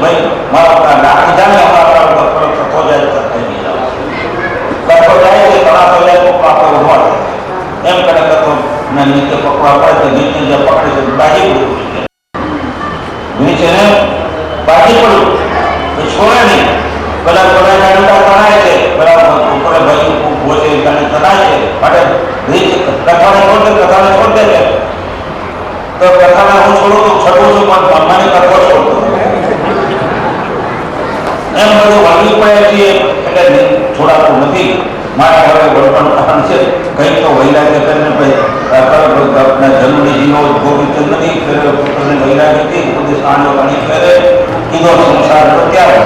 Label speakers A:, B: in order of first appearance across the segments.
A: ભાઈ મારો લાકડી જાણે અમારા થતો જાય કરતો જાય છે તળાતો જાય પકવા પર ઉભા એમ કરે કરતો ને નીચે પકવા પડે તો નીચે જે પકડે છે બાજી પડ્યું નીચે ને બાજી પડ્યું તો છોડે નહીં પેલા જાણતા તણાય છે પેલા ઉપર ભાઈ ભોજે જાણે તણાય છે માટે રીચ કથાને છોડ દે છે તો કથાને હું છોડું તો છોડું છું પણ મને કથો છોડતો એમ બધું વાગી પડે છે એટલે છોડાતું નથી મારે હવે વડપણ કથન છે કંઈક તો વૈરાગ્ય કરીને જન્મની જીવો ગોવિંદ નથી પુત્રને વૈરાગ્યથી ઉપદેશ આણ્યો ઘણી ફેરે કીધો સંસાર ત્યારે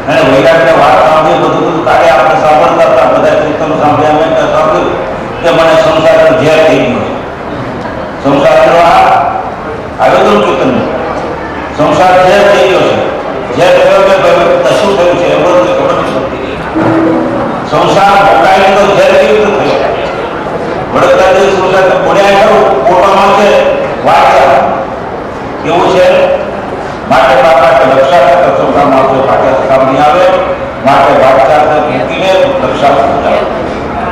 A: અને વૈરાગ્ય વાત સાંભળી બધું કાઢે આપણે સાંભળતા હતા બધા કીર્તનો સાંભળ્યા મેં સાંભળ્યું કે મને સંસાર ઝેર થઈ ગયો સંસારનો આવેદન કીર્તન સંસાર ઝેર થઈ ગયો છે ઝેર થયો કે શું થયું છે એ બધું ખબર નથી સંસાર ભોગાય તો ઝેર કેવી રીતે થયો વડોદરા જે સંસાર બોલ્યા ખરું પોતામાં છે વાંચ્યા કેવું છે માટે બાપા રક્ષા કરતા સંસાર માણસો પાછા કામ નહીં આવે માટે વાંચ્યા મૂકીને રક્ષા પૂજા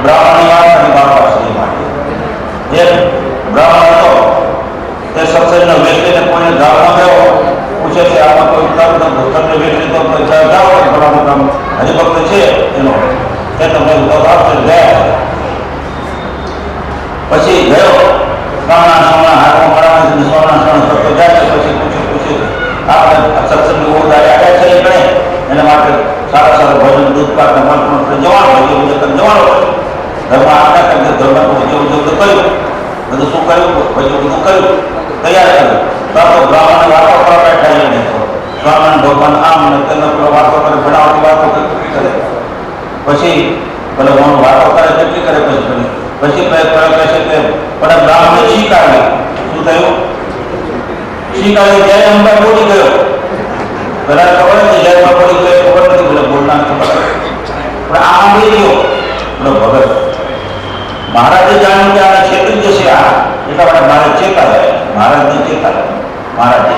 A: બ્રાહ્મણ વાત અને બાપા શ્રી માટે જે બ્રાહ્મણ હતો તે સત્સંગનો વ્યક્તિને કોઈને ગામમાં ગયો પૂછે છે આમાં કોઈ ઉતાર ભક્તને વ્યક્તિ તો જાઓ ભણાવું કામ હરિભક્ત છે એનો તે તમને આવશે ગયા પછી ગયો સ્વામિનારાયણ હાથમાં મળાવે સ્વામિનારાયણ કરતો જાય છે પછી પૂછે આપણે સત્સંગ આવ્યા છે ગણે એના માટે સારા ભોજન દૂધ પાક જવાનું જવાનું ધર્મ આજ્ઞા કરી ધર્મ તો કર્યું બધું શું કર્યું પછી બધું કર્યું તૈયાર કર્યું તો બ્રાહ્મણ વાતો કરવા બેઠા નહીં સ્વામિનારાયણ ભગવાન આમ ને તેનો વાતો કરે ભણાવતી વાતો કરે પછી પેલો વાતો કરે કેટલી કરે પછી કહે છે કે પણ બ્રાહ્મણે શીખ આવી શું થયું શીખ આવી જય અંબા બોલી ગયો પેલા ખબર નથી જય અંબા બોલી ગયો ખબર નથી બોલે બોલના ખબર પણ આ સાંભળી ગયો પેલો ભગત મહારાજે જાણ્યું કે આને છેતરી જશે આ એટલા માટે મારે ચેતા મહારાજને ચેતા મહારાજે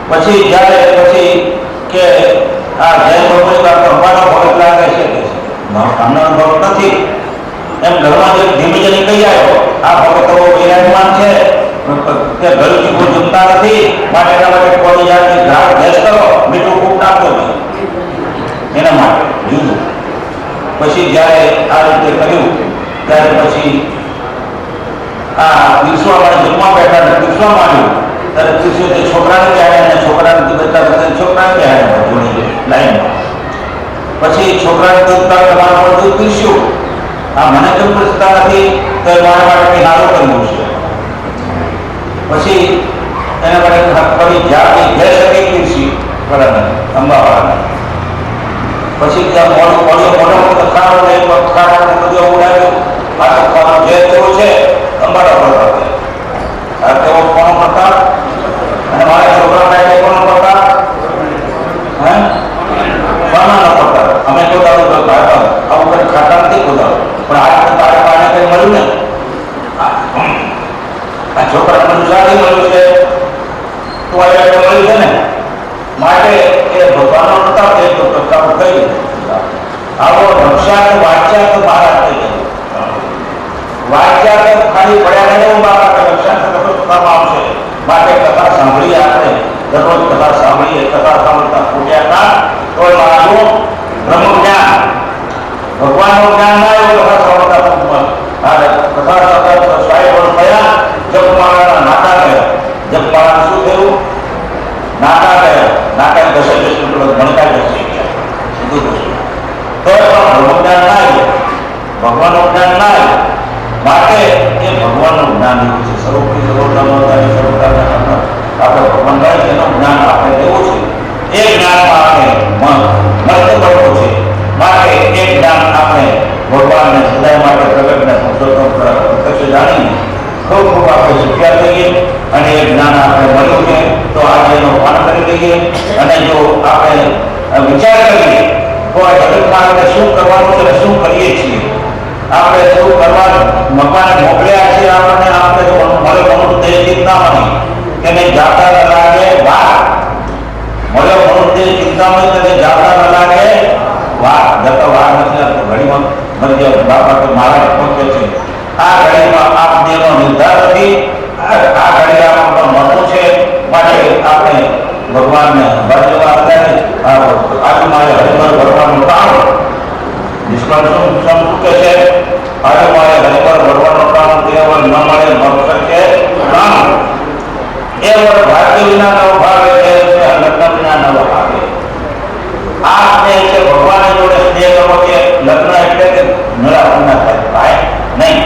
A: પછી જ્યારે પછી કે આ જય ભગવાન અંબાનો ભગત લાગે છે સામનાનો ભગત નથી એમ ઘરમાં જે ધીમે જઈને કહી આવ્યો આ ભગતો વિરાજમાન છે કે ઘરથી કોઈ જમતા નથી માટે એના માટે કોઈ જાતની ઘાટ ભેસ કરો મીઠું ખૂબ નાખો એના માટે જુદું પછી જ્યારે આ રીતે કર્યું ત્યારે પછી આ પીરસવા માટે જમવા બેઠા પીરસવા માંડ્યું ત્યારે પીરસ્યું તે છોકરાને કહેવાય અને છોકરાને બચ્ચા બધા છોકરાને કહેવાય જોડી લાઈનમાં પછી છોકરાને દૂધ કાઢ તમારા પર દૂધ પીરસ્યું આ મને કેમ પૂછતા નથી તો મારા માટે કંઈ સારું કરવું છે પછી એના માટે ફરી જ્યાંથી ઘેર શકે પીરસી બરાબર અંબાવાળાને પછી ત્યાં મોડો ખાડો બધું ઉડાવ્યો પાછો ખાવાનો જે તેવું છે અંબાડા પર આ તેવો કોનો પ્રકાર અને મારા છોકરા માટે કોનો પ્રકાર હે બાનાનો પ્રકાર અમે કોદાળો ભાઈ આવું કંઈ ખાતા નથી કોદાળો પણ આ તારે પાને કંઈ મળ્યું ને આ છોકરા મનુષ્યાથી મળ્યું છે તો મળ્યું છે ને માટે એ ભગવાનનો પ્રતાપ એ તો પ્રતાપ કહી આવો રક્ષા વાંચ્યા તો મહારાજ થઈ ગયો વાંચ્યા તો ખાલી પડ્યા નહીં બાબા રક્ષા પ્રતાપ આવશે માટે કથા સાંભળીએ આપણે દરરોજ કથા સાંભળીએ કથા સાંભળતા ફૂટ્યા ના તો મારું બ્રહ્મ જ્ઞાન ભગવાનનું જ્ઞાન ના એવું કથા સાંભળતા કથા સાંભળતા સ્વાય વર્ષ થયા જપમાળાના નાટા ગયા જપમાળાનું શું થયું નાટા ગયા નાટા દસે ભણતા જશે સીધું થશે તો બ્રહ્મ જ્ઞાન ના આવ્યું ભગવાનનું જ્ઞાન ના આવ્યું માટે એ ભગવાનનું જ્ઞાન એવું છે સ્વરૂપથી સર્વોત્તમ સર્વોત્તમ આપણે ભગવાન કહે છે એનું જ્ઞાન આપણે લેવું છે એ જ્ઞાનમાં આપણે મળતું પડવું છે માટે એ જ્ઞાન આપણે ભગવાનને સદાય માટે પ્રગટને પુરુષોત્તમ પ્રત્યક્ષ જાણીને ખૂબ ખૂબ આપણે શીખ્યા થઈએ અને એ જ્ઞાન આપણે મળ્યું છે તો આજે એનો પાન કરી લઈએ અને જો આપણે વિચાર કરીએ તો આ જગતમાં આપણે શું કરવાનું છે અને શું કરીએ છીએ આપણે શું કરવાનું ભગવાને મોકલ્યા છે આપણને આપણે મળે મનુષ્ય દેહ ના મળી તેને જાતા લાગે બહાર મળ્યો મધ્ય બાબતે મહારાજ પહોંચે છે. આ ઘડીમાં આપનો નિર્ધાર નથી, આ ઘડી આપણને મળતું છે, માટે આપણે ભગવાનને બાજુમાં આજુમારે હરિભર ભરવાનું કામ નિષ્ફળ શું કે છે? આજુમારે હરિભર ભરવાનું કામ કેવળ ન મળે મળશે છે કામ એ વર ભાગ્ય વિના નવો ભાવે છે, લગ્ન વિના નવો ભાવે. આ સ્નેહ છે ભગવાન જોડે સ્નેહ કરવો છે. લગ્ન એટલે કે મેળાપ ના થાય ભાઈ નહીં,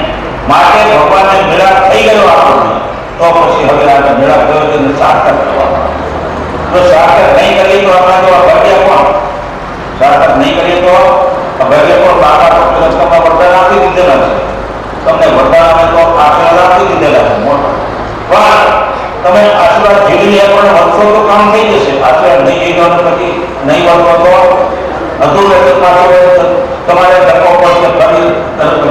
A: માટે ભગવાનને મેળાપ થઈ ગયો આપણને તો પછી હવે આ મેળાપ થયો છે સાર્થક કરવા. જો સાર્થક નહીં કરીએ તો આપણા જેવા ભાગ્ય કોણ? સાર્થક નહીં કરીએ તો ભાગ્ય કોણ? બાબા તમને વરદાન આપી દીધેલા છે, તમને વરદાન આપે તો આશીર્વાદ આપી દીધેલા છે મોટા, પણ તમે આશીર્વાદ જીવી લે પણ વર્ષો તો કામ થઈ જશે. આશીર્વાદ નહીં જીવવાનો પછી નહીં વર્તો તો અધૂરો પાછો તમારે ધક્કો પડશે, ફરી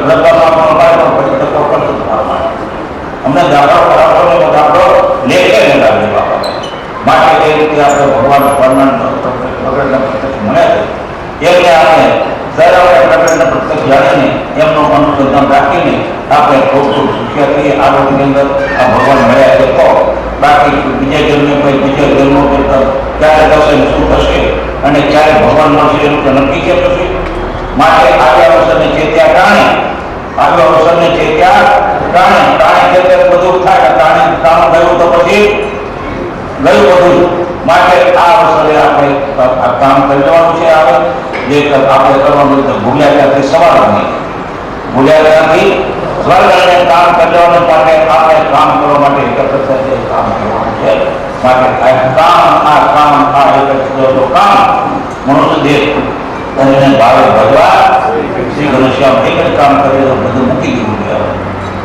A: લગવામાં ફરી ધક્કો પડશે તમારા માટે. અમને દાખલો કરાવવાનો દાખલો લેખે ન લાગે બાપા. માટે એ રીતે આપણે ભગવાન વર્ણન પ્રગટના પ્રત્યક્ષ મળે છે એમને આપણે જ્યારે આપણે પ્રગટના પ્રત્યક્ષ જાણીને એમનું અનુસંધાન રાખીને આપણે ખૂબ ખૂબ શીખ્યા થઈએ આ લોકોની અંદર આ ભગવાન મળ્યા છે. તો બાકી બીજા જન્મે કોઈ બીજા જન્મો ક્યારે થશે શું થશે અને ક્યારે ભગવાન મળશે એનું તો નક્કી છે પછી. માટે આવ્યા અવસરને ચેત્યા કારણે આવ્યા અવસરને ચેત્યા કારણે કારણે છે બધું થાય કારણે કામ ગયું તો પછી ગયું બધું. માટે આ અવસરે આપણે આ કામ કરી લેવાનું છે. આવે જે આપણે કરવાનું ભૂલ્યા ત્યાંથી સવાર નહીં, ભૂલ્યા ત્યાંથી સ્વર્ગ કામ કરી લેવાનું. માટે આપણે કામ કરવા માટે એકત્ર થઈને કામ કરવાનું છે. માટે આ કામ કામ મનુષ્ય દેહ અને ભાવે ભગવા શ્રી ઘનશ્યામ એક જ કામ કરીએ તો બધું મૂકી દીધું કહેવાય.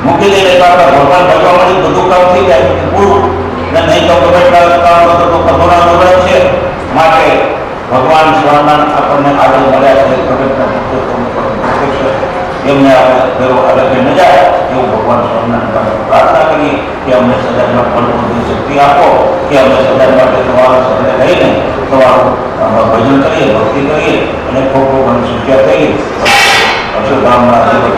A: મૂકી દઈને આપણે ભગવાન ભગવા માટે બધું કામ થઈ જાય પૂરું ને નહીં તો કામ બધું તો કથોરા દોરાય છે. માટે ભગવાન સ્વામિનારાયણ આપણને આજે મળ્યા છે પ્રત્યક્ષ એમને આપણે ગર્વ અલગ ન જાય એવું ભગવાન સ્વામિનારાયણ પ્રાર્થના કરીએ કે અમને સદામાં ફળની શક્તિ આપો, કે અમને સદા માટે તમારા સદા રહીને તમારું ભજન કરીએ, ભક્તિ કરીએ અને ખૂબ ખૂબ અમે શીખ્યા થઈએ. અક્ષરધામના
B: સર્વે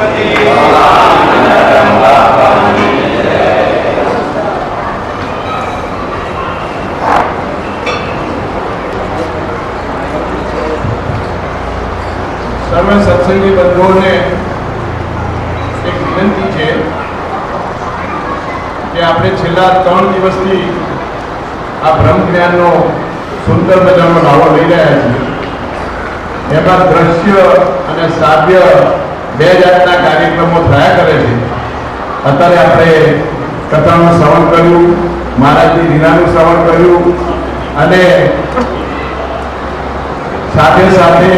B: સત્સંગી બંધુઓને એક વિનંતી છે કે આપણે છેલ્લા 3 દિવસથી આ બ્રહ્મ જ્ઞાનનો સુંદર મજાનો લાવો લઈ રહ્યા છીએ. એમાં દ્રશ્ય અને શ્રાવ્ય બે જાતના કાર્યક્રમો થયા કરે છે. અત્યારે આપણે કથાનું શ્રવણ કર્યું, મહારાજની લીલાનું શ્રવણ કર્યું અને સાથે સાથે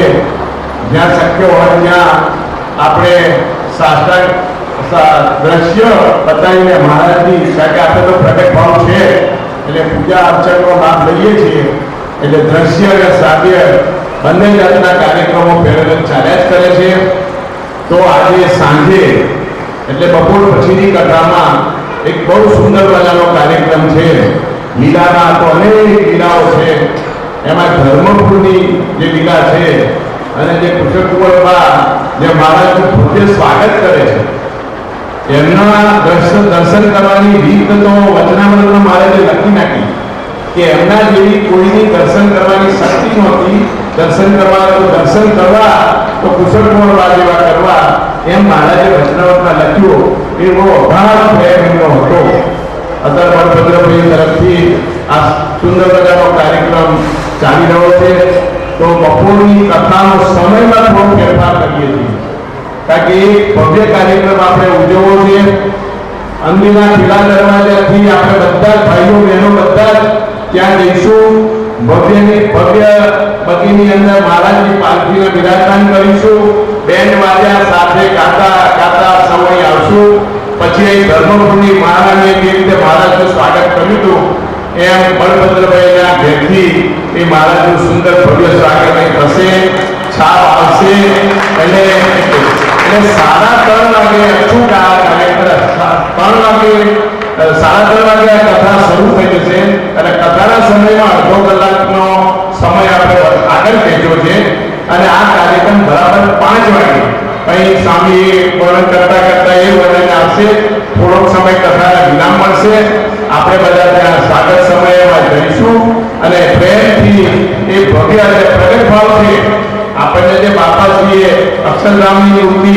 B: જ્યાં શક્ય હોય ત્યાં આપણે સાષ્ટાંગ દ્રશ્ય બતાવીને મહારાજની, કારણ કે આપણે તો પ્રગટ ભાવ છે એટલે પૂજા અર્ચનનો લાભ લઈએ છીએ, એટલે દ્રશ્ય અને શ્રાવ્ય બંને જાતના કાર્યક્રમો પેરેલલ ચાલ્યા જ કરે છે. તો આજે સાંજે એટલે બપોર પછીની કથામાં એક બહુ સુંદર મજાનો કાર્યક્રમ છે. લીલાના તો અનેક લીલાઓ છે, એમાં ધર્મપુરની જે લીલા છે અને જે કુશળકુંવરબા જે મહારાજનું ભવ્ય સ્વાગત કરે છે, એમના દર્શન કરવાની રીત તો વચનામૃતમાં મહારાજે લખી નાખી કે એમના જેવી કોઈની દર્શન કરવાની શક્તિ નહોતી. દર્શન કરવા તો કુશળકુંવરબા જેવા કરવા, એમ મહારાજે વચનામૃતમાં લખ્યું. એવો અભાવ પ્રેમ એમનો હતો. અત્યારે બળભદ્રભાઈ તરફથી આ સુંદર મજાનો કાર્યક્રમ ચાલી રહ્યો છે. તો બપોરની કથાનો સમયમાં થોડો ફેરફાર કરીએ છીએ, કારણ કે એક ભવ્ય કાર્યક્રમ આપણે ઉજવવો છે. અંદરના ખીલા દરવાજાથી આપણે બધા ભાઈઓ બહેનો બધા ત્યાં જઈશું. ભવ્ય બગીની અંદર મહારાજની પાલખીને બિરાજમાન કરીશું. બેન્ડ વાજા સાથે ગાતા સમય આવશું. પછી અહીં ધર્મપુરની મહારાજે જે રીતે મહારાજનું સ્વાગત કર્યું હતું એમ બળભદ્રભાઈના ઘેરથી એ મહારાજનું સુંદર ભવ્ય સ્વાગત થશે, છાપ આવશે. એટલે 3:30 વાગે અચૂક આ કાર્યક્રમ 3:30 વાગે આ કથા શરૂ થઈ જશે અને કથાના સમયમાં અડધો કલાકનો સમય આપણે આગળ ખેંચ્યો છે અને આ કાર્યક્રમ બરાબર 5 વાગે કંઈ સ્વામી વર્ણન કરતા એ વર્ણન આપશે. થોડોક સમય કથાના વિરામ મળશે. આપણે બધા ત્યાં સ્વાગત સમયમાં જઈશું અને પ્રેમથી એ ભવ્ય અને પ્રગટ ભાવથી આપણને જે બાપાજીએ અક્ષરધામની મૂર્તિ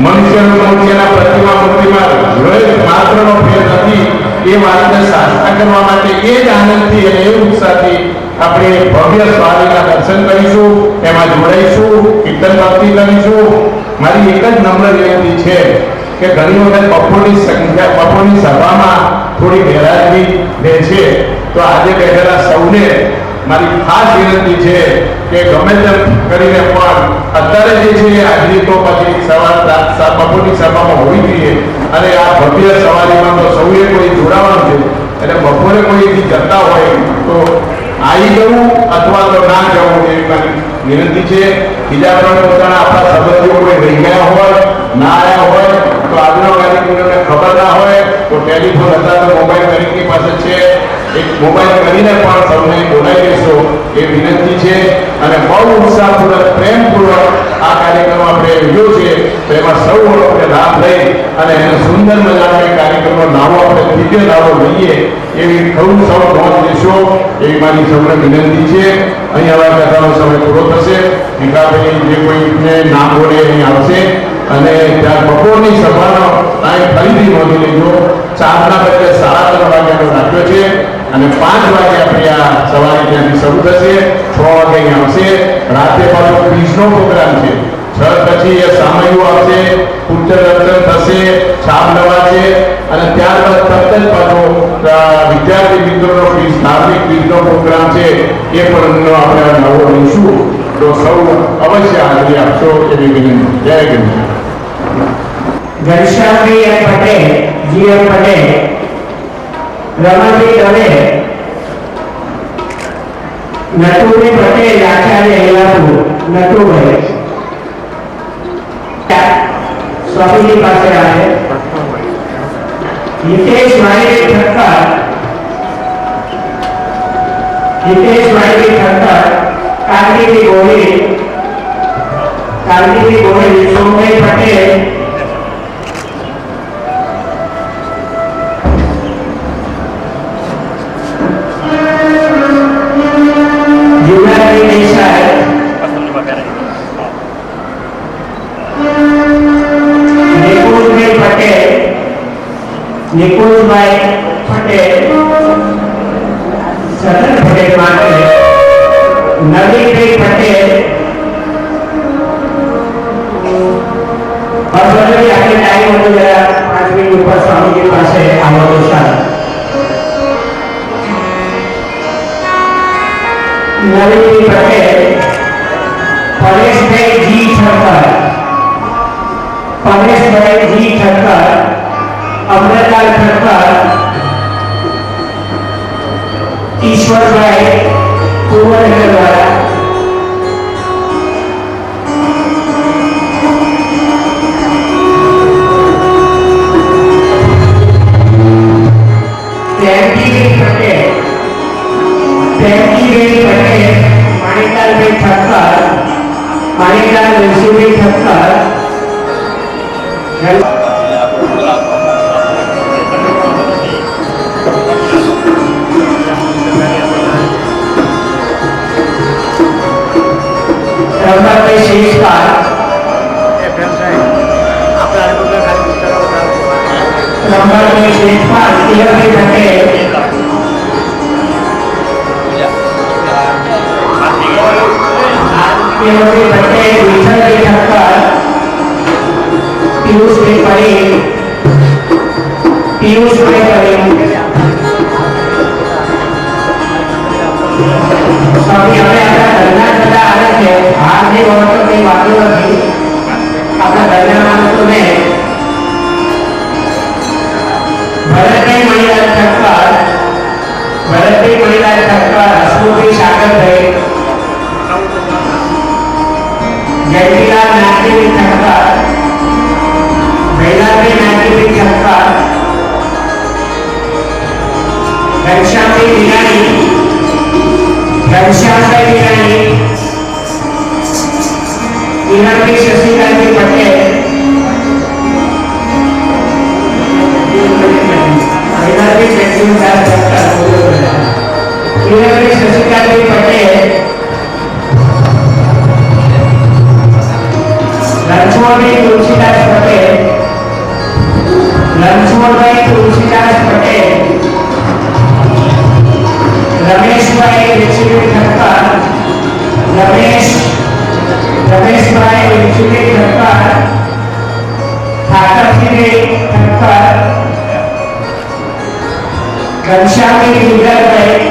B: મનુષ્યની મૂર્તિના પ્રતિમા મૂર્તિમાં માત્રનો ફેર નથી એ વાતને સાચા કરવા માટે એ જ આનંદથી અને એ ઉત્સાહથી આપણે ભવ્ય સ્વામીના દર્શન કરીશું, એમાં જોડાઈશું, કીર્તન ભક્તિ કરીશું. મારી એક જ નમ્ર વિનંતી છે કે ઘણી વખત બપોરની સભામાં થોડી ગેરહાજરી રહે છે, તો આજે બેઠેલા સૌને મારી ખાસ વિનંતી છે કે ગમે તેમ કરીને પણ અત્યારે જે છે હાજરી તો પછી બપોરની સભામાં હોવી જોઈએ અને આ ભવ્ય સવારીમાં તો સૌએ કોઈ જોડાવાનું છે. એટલે બપોરે કોઈ જતા હોય તો આવી જવું અથવા તો ના જવું એવી મારી વિનંતી છે. બીજા પણ પોતાના આપણા સંબંધીઓ કોઈ રહી ગયા હોય, ના આવ્યા હોય તો આજનો કાર્યક્રમને ખબર ના હોય તો ટેલિફોન હતા તો મોબાઈલ તરીકે પાસે છે, એક મોબાઈલ કરીને પણ સૌને બોલાવી લેશો એ વિનંતી છે. અને બહુ ઉત્સાહપૂર્વક પ્રેમપૂર્વક આ કાર્યક્રમ આપણે યોજ્યો છે, તો એમાં સૌ આપણે લાભ લઈ અને એને સુંદર મજાનો એ કાર્યક્રમનો લાવો આપણે દિવ્ય લાવો લઈએ એવી સૌ નોંધ લેશો એવી મારી સૌને વિનંતી છે. અહીં અમારા કથાનો સમય પૂરો થશે. ભીખાભાઈ જે કોઈને નામ બોલે અહીં આવશે અને ત્યાં બપોરની સભાનો ટાઈમ ફરીથી નોંધી લેજો. 4ના બદલે 3:30 વાગ્યાનો રાખ્યો છે અને 5 વાગે આપણી આ સવારી ત્યાંથી શરૂ થશે. 6 વાગે અહીં આવશે. રાતે પાછો ક્વિઝનો પ્રોગ્રામ છે. 6 પછી એ સામયુ આવશે, પૂજ્ય દર્શન થશે, છાપ લવાશે અને ત્યારબાદ તરત જ પાછો વિદ્યાર્થી મિત્રોનો ક્વિઝ, ધાર્મિક ક્વિઝનો પ્રોગ્રામ છે એ પણ આપણે નવો લઈશું. તો સૌ અવશ્ય હાજરી આપશો એવી વિનંતી. જય ગણેશ.
C: ઘનશ્યામભાઈ એમ પટેલ, જી એમ પટેલ, રમણભાઈ દવે, નટુભાઈ પટેલ, આચાર્ય હેલાપુર, નટુભાઈ સ્વામીજી પાસે આવે. હિતેશ માળી ઠક્કર, કાર્તિકી ગોહિલ, સોમભાઈ પટેલ, યુવરાજભાઈ દેસાઈ, નિકુંજભાઈ પટેલ, સદન પટેલ માટે નવીનભાઈ પટેલ, બસ આપણે ટાઈમ હતો જરા 5 મિનિટ ઉપર સ્વામીજી પાસે આવો તો સારું. નવીનભાઈ પટેલ, પરેશભાઈ જી ઠક્કર, અમૃતલાલ ઠક્કર, ઈશ્વરભાઈ કુંવરવાળા, માણિકલાલભાઈ ઠક્કર, માણિકલાલ નરસિંહભાઈ ઠક્કર, રમણભાઈ શેષપાલ, તિલકભાઈ પટેલ, વિઠ્ઠલભાઈ ઠક્કર, પિયુષભાઈ પટેલ, સ્વામી હવે આપણા ઘરના બધા આવે છે. હાલની વખત કઈ વાતો નથી. આપણા ઘરના માણસોને ભરતભાઈ મણિલાલ ઠક્કર, હસમુખભાઈ સાગરભાઈ, જયંતીલાલ નાગીભાઈ ઠક્કર, ભૈલાભાઈ નાગીભાઈ ઠક્કર, ઘનશ્યામભાઈ વિરાણી, હિરણભાઈ શશિકાંતભાઈ પટેલ, શશિકાંતભાઈ પટેલ, રણછોડભાઈ તુલસીદાસ પટેલ, રણછોડભાઈ તુલસીદાસ પટેલ, રમેશભાઈ ઋષિભાઈ ઠક્કર, રમેશભાઈ ઋષિભાઈ ઠક્કર, ઠાકરસિંહભાઈ ઠક્કર, ઘનશ્યામભાઈ દિલગરભાઈ,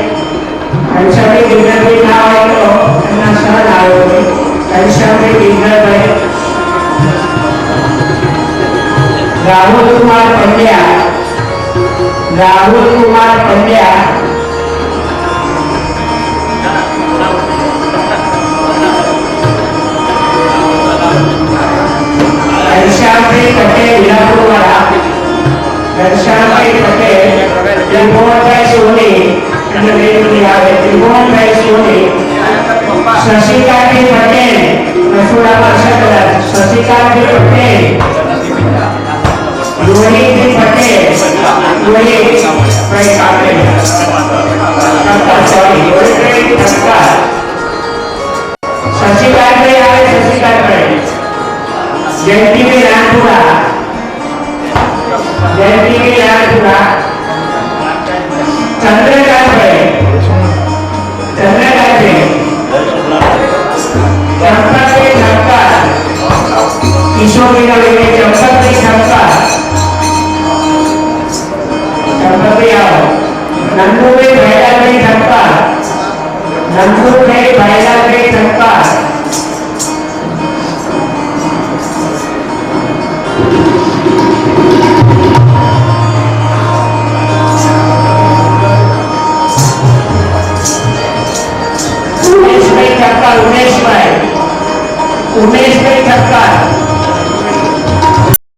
C: ઘનશ્યામભાઈ દિલગરભાઈ ના હોય તો એમના સહન આવ્યો છે, ઘનશ્યામભાઈ દિલગરભાઈ, રાહુલ કુમાર પંડ્યા, રાહુલ કુમાર પંડ્યા, ઘનશ્યામભાઈ પટેલ હીરાપુરવાળા, ઘનશ્યામભાઈ પટેલ, ત્રિભુવનભાઈ સોની, અને વેલુની આવે ત્રિભુવનભાઈ સોની, શશિકાંતભાઈ પટેલ, રસોડામાં સકલા, શશિકાંતભાઈ પટેલ, રોહિતભાઈ પટેલ, રોહિતભાઈ કાપડે, સોરી રોહિતભાઈ ઠક્કર, શશિકાંતભાઈ આવે શશિકાંતભાઈ, જયંતિભાઈ રાણપુરા, જયંતિભાઈ રાણપુરા, ચંદ્રકાંતભાઈ, ચંદ્રકાંતભાઈ, ચંપકભાઈ ઠક્કર, કિશોરભાઈનો લઈને ચંપકભાઈ ઠક્કર, ચંપકભાઈ આવો, નંદુભાઈ ભાઈલાલભાઈ ઠક્કર, નંદુભાઈ ભાઈલાલભાઈ ઠક્કર, ઉમેશભાઈ ઠક્કર, ઉમેશભાઈ ઠક્કર,